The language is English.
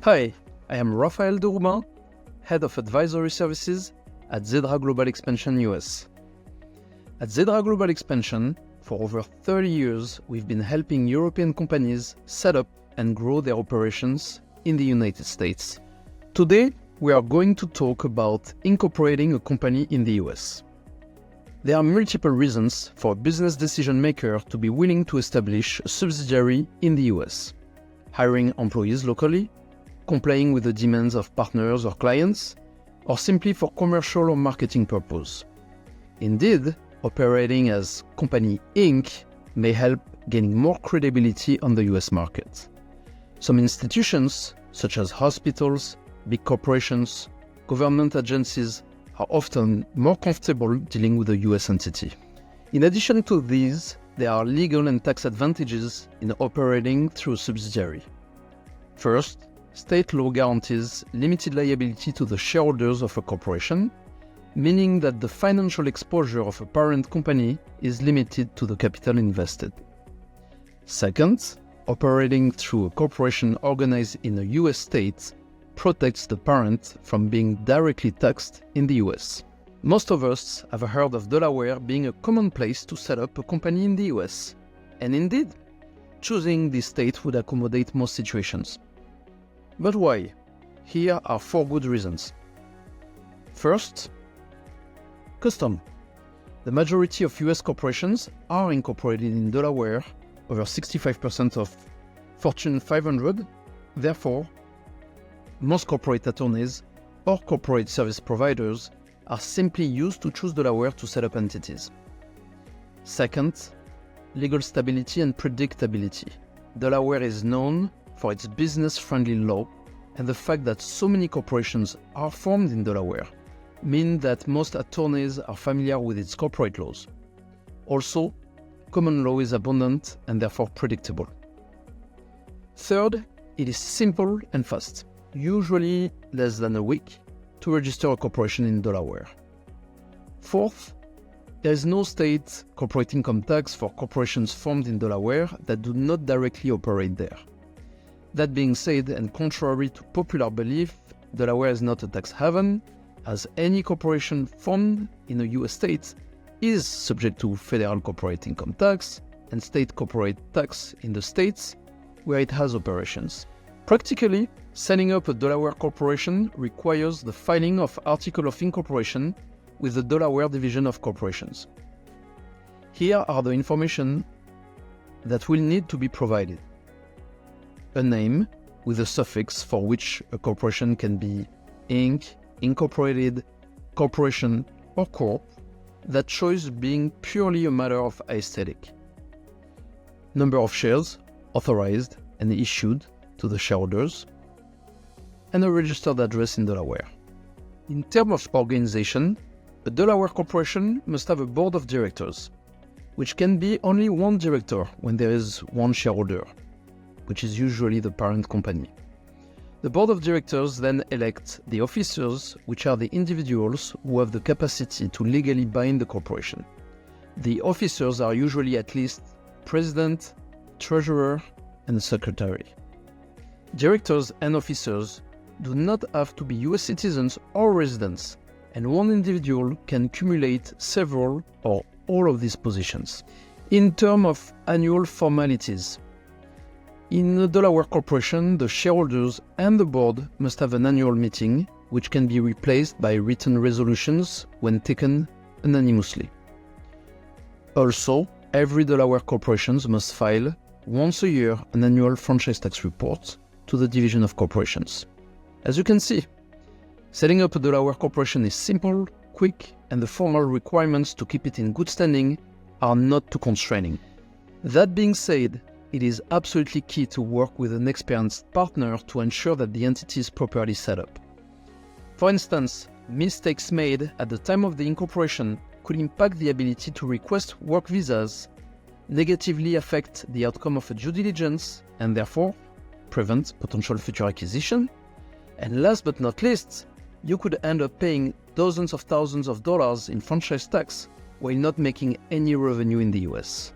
Hi, I am Raphael de Roubin, Head of Advisory Services at ZEDRA Global Expansion US. At ZEDRA Global Expansion, for over 30 years, we've been helping European companies set up and grow their operations in the United States. Today, we are going to talk about incorporating a company in the US. There are multiple reasons for a business decision maker to be willing to establish a subsidiary in the US. Hiring employees locally, complying with the demands of partners or clients, or simply for commercial or marketing purpose. Indeed, operating as Company Inc. may help gaining more credibility on the US market. Some institutions, such as hospitals, big corporations, government agencies, are often more comfortable dealing with a US entity. In addition to these, there are legal and tax advantages in operating through a subsidiary. First, state law guarantees limited liability to the shareholders of a corporation, meaning that the financial exposure of a parent company is limited to the capital invested. Second, operating through a corporation organized in a US state protects the parent from being directly taxed in the US. Most of us have heard of Delaware being a common place to set up a company in the US, and indeed, choosing this state would accommodate most situations. But why? Here are 4 good reasons. First, custom. The majority of US corporations are incorporated in Delaware, over 65% of Fortune 500. Therefore, most corporate attorneys or corporate service providers are simply used to choose Delaware to set up entities. Second, legal stability and predictability. Delaware is known for its business-friendly law, and the fact that so many corporations are formed in Delaware mean that most attorneys are familiar with its corporate laws. Also, common law is abundant and therefore predictable. Third, it is simple and fast, usually less than a week, to register a corporation in Delaware. Fourth, there is no state corporate income tax for corporations formed in Delaware that do not directly operate there. That being said, and contrary to popular belief, Delaware is not a tax haven, as any corporation formed in a US state is subject to federal corporate income tax and state corporate tax in the states where it has operations. Practically, setting up a Delaware corporation requires the filing of Article of Incorporation with the Delaware Division of Corporations. Here are the information that will need to be provided. A name with a suffix for which a corporation can be Inc., Incorporated, Corporation, or Corp, that choice being purely a matter of aesthetic. Number of shares authorized and issued to the shareholders, and a registered address in Delaware. In terms of organization, a Delaware corporation must have a board of directors, which can be only one director when there is one shareholder, which is usually the parent company. The board of directors then elect the officers, which are the individuals who have the capacity to legally bind the corporation. The officers are usually at least president, treasurer, and secretary. Directors and officers do not have to be US citizens or residents, and one individual can accumulate several or all of these positions. In terms of annual formalities, in a Delaware corporation, the shareholders and the board must have an annual meeting, which can be replaced by written resolutions when taken anonymously. Also, every Delaware corporation must file once a year an annual franchise tax report to the Division of Corporations. As you can see, setting up a Delaware corporation is simple, quick, and the formal requirements to keep it in good standing are not too constraining. That being said, it is absolutely key to work with an experienced partner to ensure that the entity is properly set up. For instance, mistakes made at the time of the incorporation could impact the ability to request work visas, negatively affect the outcome of a due diligence, and therefore prevent potential future acquisition. And last but not least, you could end up paying dozens of thousands of dollars in franchise tax while not making any revenue in the US.